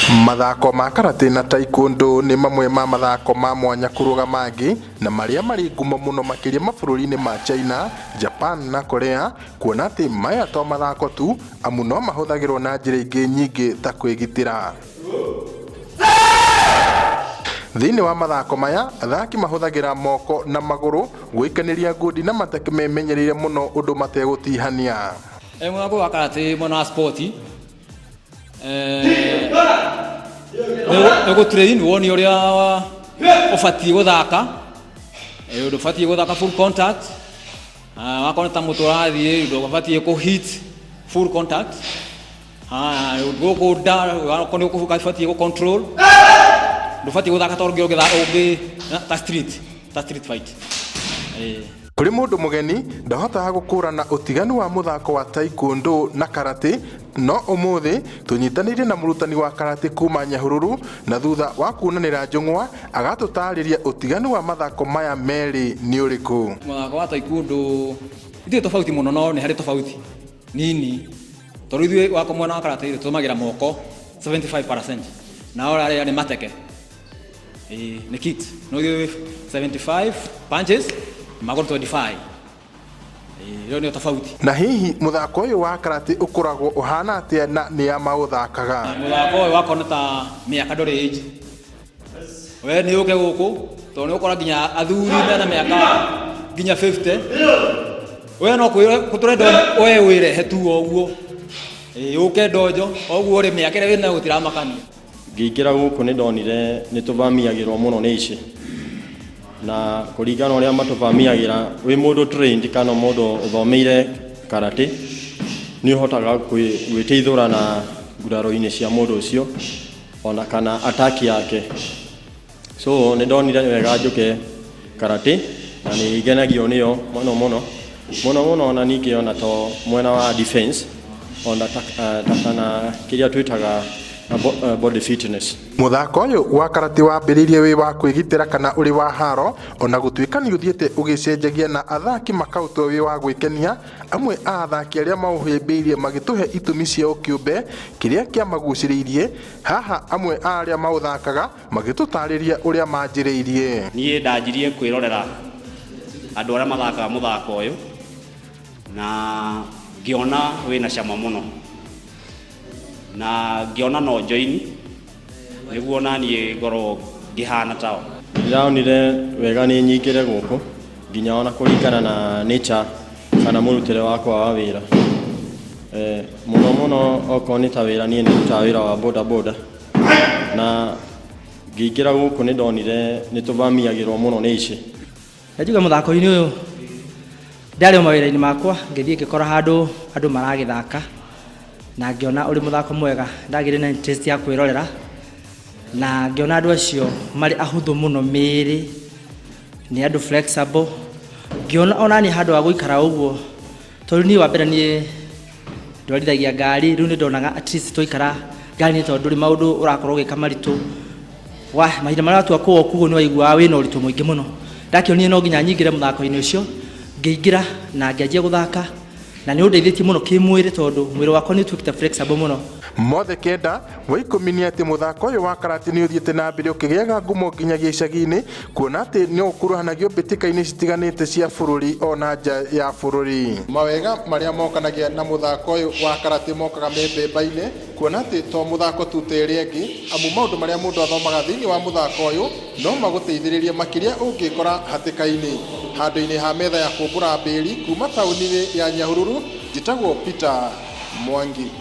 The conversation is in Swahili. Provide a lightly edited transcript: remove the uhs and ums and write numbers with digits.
Mathako ma karate na taekwondo ni mamwe ma mathako ma mwanya kuruga mangi na maria mari ngumo muno makiria mabũrũri-inĩ ma China, Japan na Korea, kuona ati maya to mathako tu amu no mahuthagirwo na njĩra ingĩ nyingĩ ta kwĩgitĩra. Thĩinĩ wa mathako maya athaki mahũthagĩra moko na magũrũ gwĩkanĩria ngundi na matakĩmemenyereire mũno ũndũ mategũtihania. Muthako wa karate mwena wa sporti ego train woni uria ufatie guthaka ufatie guthaka full contact wakoneta muturathi ndo ufatie ku hit full contact go down wakone ku ufatie ku control ndo ufatie guthaka torgio oge ta street fight kuri mundu mugeni ndahotaga gũkũrana ũtiganu wa muthako wa taekwondo na karate, no umuthi tunyitanĩire na mũrutani wa karate kuma Nyahururu na thutha wa kuonanĩra njũng'wa agatũtarĩria ũtiganu wa mathako maya merĩ nĩ ũrĩkũ. Muthako wa taekwondo ithuĩ tofauti mũno, no nĩ harĩ tofauti nini tondũ ithuĩ wako mwena wa karate tũtũmagĩra moko 75% na ora nĩ mateke nĩ kicks, no ithuĩ 75 punches magoro 25 iyo ni tofauti. Na hihi muthako uyu wa karate ukoragwo uhana atia na ni ya mauthakaga? Muthako uyu wakona ta miaka ndore age we ni uke guku to ni ukora ginya athuri mena miaka ginya 50 we no kuturenda we wire hetu oguo uke ndojo oguo ri miaka ire wina gutiramakania. Ngikira guku ni ndonire ni tuvamiagirwo muno ni ici na kuringana uria matuvamiagira wi mundu trained kana mundu uthomeire karate ni uhotaga gwiteithura na nguraro-ini cia mundu ucio ona kana attack yake. So ni ndonire wega njuke karate na ni ngenagio niyo muno ona ningiona to mwena wa defense ona takana kiria twitaga body fitness. Muthako uyu wa karate wambĩrĩirie wi wa kwĩgitĩra kana uri wa haro, ona gũtuĩka nĩ ũthiĩte ũgĩcenjagia na athaki makautwo wi wa gwĩkenia, amwe a athaki arĩa mauhĩmbĩirie magĩtũhe itũmi cia ũkĩũmbe kĩrĩa kĩamagucĩrĩirie. Haha amwe a arĩa maũthakaga magĩtũtarĩria ũrĩa manjĩrĩirie. Niĩ ndanjirie kwĩrorera andũ arĩa mathakaga muthako ũyũ na ngĩona wĩna cama mũno na ngiona no join niguo nanie ngoro ngihana tao. Ndiraonire wega ni nyingire guku nginya ona kuringana na nature kana murutire wakwa wa wira muno okoni ta wira ni ta wira wa boda na ngigira guku ni ndonire ni tuvamiagirwo muno ni ici. Ndajuga muthako-ini uyu ndari mawira-ini makwa ngithie ngikora handu andu maragithaka na ngiona uri muthako mwega, ndagire na interest ya kwirorera na ngiona andu acio mari ahuthu muno miri, ni andu flexible, ngiona ona ni handu wa guikara uguo tondu ni wambere ni ndwarithagia ngari, riu ni ndonaga at least tuikara ngari tondu ri maundu urakorwo ugika maritu wa mahinda maria twakwo kugo ni waigua wina uritu muingi muno. Ndakionire no nginya nyingire muthako-ini ucio ngiingira na ngianjia guthaka na ni undeithĩtie muno kimwiri tondu mwiri wakwa ni twikite flexible muno. Mothe kenda wa ikũmi nĩ atĩ muthako ũyũ wa karate nĩ ũthiĩte na mbere ũkĩgĩaga ngumo nginyagia icagi-inĩ, kuona atĩ nĩ ũkuruhanagio mbĩtĩka-inĩ citiganĩte cia bũrũri ona nja ya bũrũri. Mawega marĩa mokanagia na muthako ũyũ wa karate mokaga me mbemba-inĩ, kuona atĩ to muthako tu ta ĩrĩa ĩngĩ, amu maũndũ marĩa mũndũ athomaga thĩinĩ wa muthako ũyũ no magũteithĩrĩrie makĩria ũngĩkora hatĩka-inĩ. Handũ-inĩ ha metha ya kũmbũra mbĩri kuma taũni-inĩ ya Nyahururu, njĩtagwo Peter Mwangi.